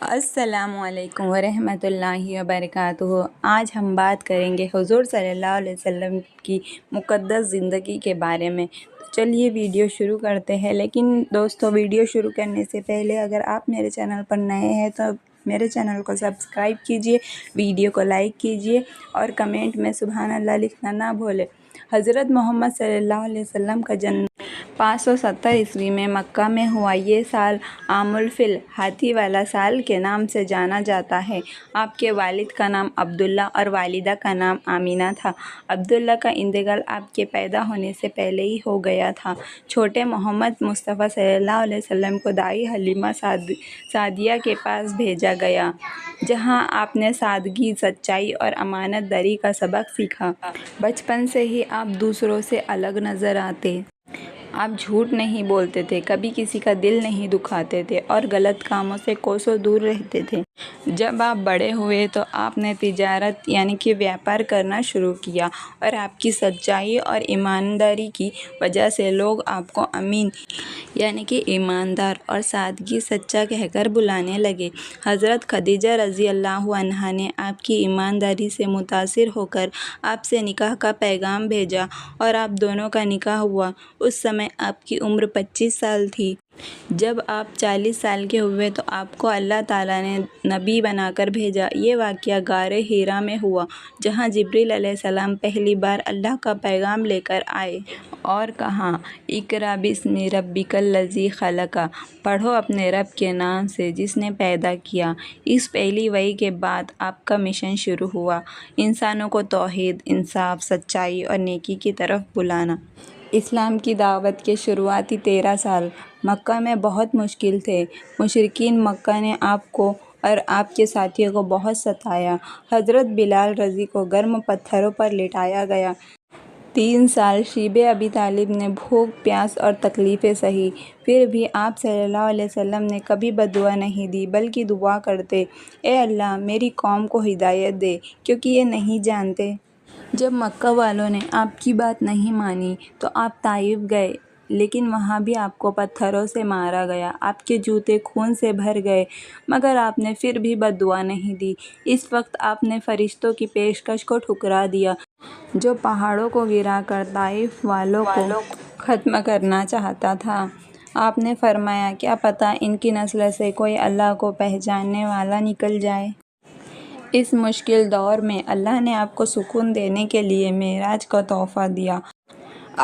السلام علیکم ورحمۃ اللہ وبرکاتہ۔ آج ہم بات کریں گے حضور صلی اللہ علیہ وسلم کی مقدس زندگی کے بارے میں۔ تو چلیے ویڈیو شروع کرتے ہیں، لیکن دوستو ویڈیو شروع کرنے سے پہلے اگر آپ میرے چینل پر نئے ہیں تو میرے چینل کو سبسکرائب کیجئے، ویڈیو کو لائک کیجئے اور کمنٹ میں سبحان اللہ لکھنا نہ بھولیں۔ حضرت محمد صلی اللہ علیہ وسلم کا جنم 570 عیسوی میں مکہ میں ہوا۔ یہ سال عام الفیل ہاتھی والا سال کے نام سے جانا جاتا ہے۔ آپ کے والد کا نام عبداللہ اور والدہ کا نام آمینہ تھا۔ عبداللہ کا انتقال آپ کے پیدا ہونے سے پہلے ہی ہو گیا تھا۔ چھوٹے محمد مصطفیٰ صلی اللہ علیہ وسلم کو دائی حلیمہ سعدیہ کے پاس بھیجا گیا، جہاں آپ نے سادگی، سچائی اور امانت داری کا سبق سیکھا۔ بچپن سے ہی آپ دوسروں سے الگ نظر آتے۔ آپ جھوٹ نہیں بولتے تھے، کبھی کسی کا دل نہیں دکھاتے تھے اور غلط کاموں سے کوسوں دور رہتے تھے۔ جب آپ بڑے ہوئے تو آپ نے تجارت یعنی کہ ویاپار کرنا شروع کیا اور آپ کی سچائی اور ایمانداری کی وجہ سے لوگ آپ کو امین یعنی کہ ایماندار اور سادگی سچا کہہ کر بلانے لگے۔ حضرت خدیجہ رضی اللہ عنہا نے آپ کی ایمانداری سے متاثر ہو کر آپ سے نکاح کا پیغام بھیجا اور آپ دونوں کا نکاح ہوا۔ اس سمے آپ کی عمر 25 سال تھی۔ جب آپ 40 سال کے ہوئے تو آپ کو اللہ تعالیٰ نے نبی بنا کر بھیجا۔ یہ واقعہ غار حرا میں ہوا، جہاں جبریل علیہ السلام پہلی بار اللہ کا پیغام لے کر آئے اور کہا، اقرأ بسم ربک الذی خلق، پڑھو اپنے رب کے نام سے جس نے پیدا کیا۔ اس پہلی وحی کے بعد آپ کا مشن شروع ہوا، انسانوں کو توحید، انصاف، سچائی اور نیکی کی طرف بلانا۔ اسلام کی دعوت کے شروعاتی 13 سال مکہ میں بہت مشکل تھے۔ مشرکین مکہ نے آپ کو اور آپ کے ساتھیوں کو بہت ستایا۔ حضرت بلال رضی کو گرم پتھروں پر لٹایا گیا۔ 3 سال شیب ابی طالب نے بھوک، پیاس اور تکلیفیں سہی، پھر بھی آپ صلی اللہ علیہ وسلم نے کبھی بد دعا نہیں دی بلکہ دعا کرتے، اے اللہ میری قوم کو ہدایت دے کیونکہ یہ نہیں جانتے۔ جب مکہ والوں نے آپ کی بات نہیں مانی تو آپ طائف گئے، لیکن وہاں بھی آپ کو پتھروں سے مارا گیا، آپ کے جوتے خون سے بھر گئے، مگر آپ نے پھر بھی بد دعا نہیں دی۔ اس وقت آپ نے فرشتوں کی پیشکش کو ٹھکرا دیا، جو پہاڑوں کو گرا کر طائف والوں کو ختم کرنا چاہتا تھا۔ آپ نے فرمایا، کیا پتہ ان کی نسل سے کوئی اللہ کو پہچاننے والا نکل جائے۔ اس مشکل دور میں اللہ نے آپ کو سکون دینے کے لیے معراج کا تحفہ دیا۔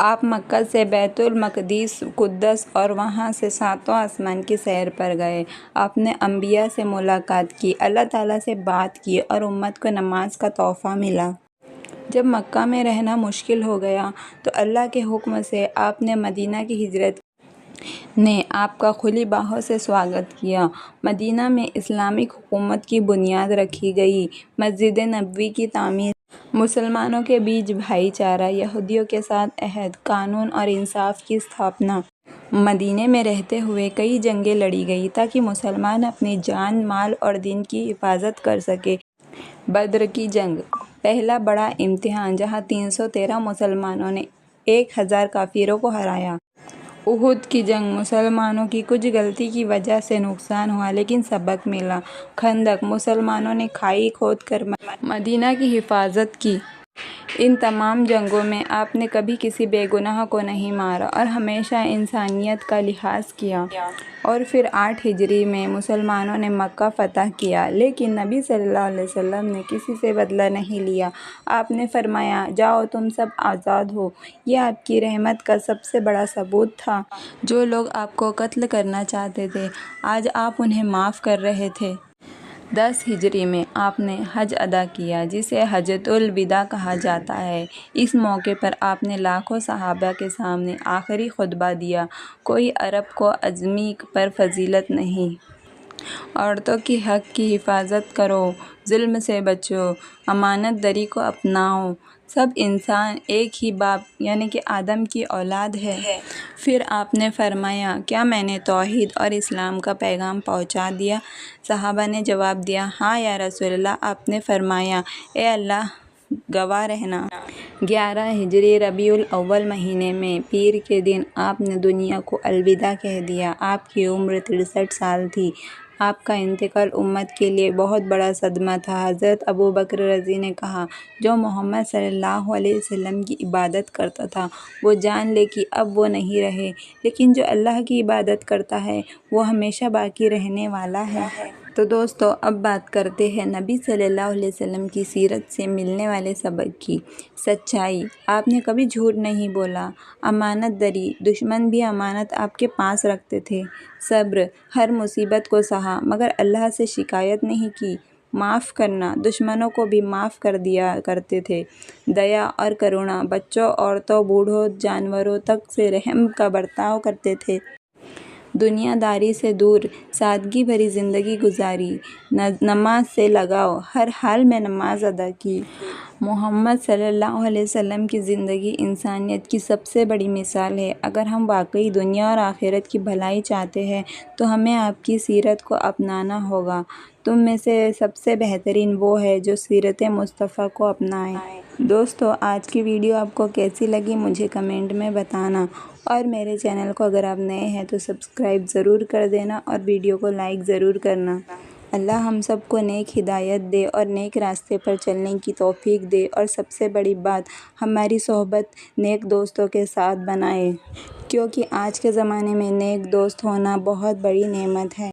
آپ مکہ سے بیت المقدس، قدس اور وہاں سے 7واں آسمان کی سیر پر گئے۔ آپ نے انبیاء سے ملاقات کی، اللہ تعالیٰ سے بات کی اور امت کو نماز کا تحفہ ملا۔ جب مکہ میں رہنا مشکل ہو گیا تو اللہ کے حکم سے آپ نے مدینہ کی ہجرت نے آپ کا کھلی باہوں سے سواگت کیا۔ مدینہ میں اسلامک حکومت کی بنیاد رکھی گئی، مسجد نبوی کی تعمیر، مسلمانوں کے بیچ بھائی چارہ، یہودیوں کے ساتھ عہد، قانون اور انصاف کی استھاپنا۔ مدینہ میں رہتے ہوئے کئی جنگیں لڑی گئیں تاکہ مسلمان اپنی جان، مال اور دین کی حفاظت کر سکیں۔ بدر کی جنگ پہلا بڑا امتحان، جہاں 313 مسلمانوں نے 1000 کافروں کو ہرایا۔ احد کی جنگ مسلمانوں کی کچھ غلطی کی وجہ سے نقصان ہوا لیکن سبق ملا۔ خندق مسلمانوں نے کھائی کھود کر مدینہ کی حفاظت کی۔ ان تمام جنگوں میں آپ نے کبھی کسی بے گناہ کو نہیں مارا اور ہمیشہ انسانیت کا لحاظ کیا۔ اور پھر 8 ہجری میں مسلمانوں نے مکہ فتح کیا، لیکن نبی صلی اللہ علیہ وسلم نے کسی سے بدلہ نہیں لیا۔ آپ نے فرمایا، جاؤ تم سب آزاد ہو۔ یہ آپ کی رحمت کا سب سے بڑا ثبوت تھا۔ جو لوگ آپ کو قتل کرنا چاہتے تھے، آج آپ انہیں معاف کر رہے تھے۔ 10 ہجری میں آپ نے حج ادا کیا، جسے حجۃ الوداع کہا جاتا ہے۔ اس موقع پر آپ نے لاکھوں صحابہ کے سامنے آخری خطبہ دیا، کوئی عرب کو عجمی پر فضیلت نہیں۔ عورتوں کے حق کی حفاظت کرو، ظلم سے بچو، امانت داری کو اپناؤ، سب انسان ایک ہی باپ یعنی کہ آدم کی اولاد ہے۔ پھر آپ نے فرمایا، کیا میں نے توحید اور اسلام کا پیغام پہنچا دیا؟ صحابہ نے جواب دیا، ہاں یا رسول اللہ۔ آپ نے فرمایا، اے اللہ گواہ رہنا۔ 11 ہجری ربیع الاول مہینے میں پیر کے دن آپ نے دنیا کو الوداع کہہ دیا۔ آپ کی عمر 63 سال تھی۔ آپ کا انتقال امت کے لیے بہت بڑا صدمہ تھا۔ حضرت ابو بکر رضی نے کہا، جو محمد صلی اللہ علیہ وسلم کی عبادت کرتا تھا وہ جان لے کہ اب وہ نہیں رہے، لیکن جو اللہ کی عبادت کرتا ہے وہ ہمیشہ باقی رہنے والا ہے۔ تو دوستو، اب بات کرتے ہیں نبی صلی اللہ علیہ وسلم کی سیرت سے ملنے والے سبق کی۔ سچائی، آپ نے کبھی جھوٹ نہیں بولا۔ امانت داری، دشمن بھی امانت آپ کے پاس رکھتے تھے۔ صبر، ہر مصیبت کو سہا مگر اللہ سے شکایت نہیں کی۔ معاف کرنا، دشمنوں کو بھی معاف کر دیا کرتے تھے۔ دیا اور کرونا، بچوں، عورتوں، بوڑھوں، جانوروں تک سے رحم کا برتاؤ کرتے تھے۔ دنیا داری سے دور سادگی بھری زندگی گزاری۔ نماز سے لگاؤ، ہر حال میں نماز ادا کی۔ محمد صلی اللہ علیہ وسلم کی زندگی انسانیت کی سب سے بڑی مثال ہے۔ اگر ہم واقعی دنیا اور آخرت کی بھلائی چاہتے ہیں تو ہمیں آپ کی سیرت کو اپنانا ہوگا۔ تم میں سے سب سے بہترین وہ ہے جو سیرت مصطفیٰ کو اپنائے۔ دوستو، آج کی ویڈیو آپ کو کیسی لگی مجھے کمنٹ میں بتانا، اور میرے چینل کو اگر آپ نئے ہیں تو سبسکرائب ضرور کر دینا اور ویڈیو کو لائک ضرور کرنا۔ اللہ ہم سب کو نیک ہدایت دے اور نیک راستے پر چلنے کی توفیق دے، اور سب سے بڑی بات، ہماری صحبت نیک دوستوں کے ساتھ بنائے، کیونکہ آج کے زمانے میں نیک دوست ہونا بہت بڑی نعمت ہے۔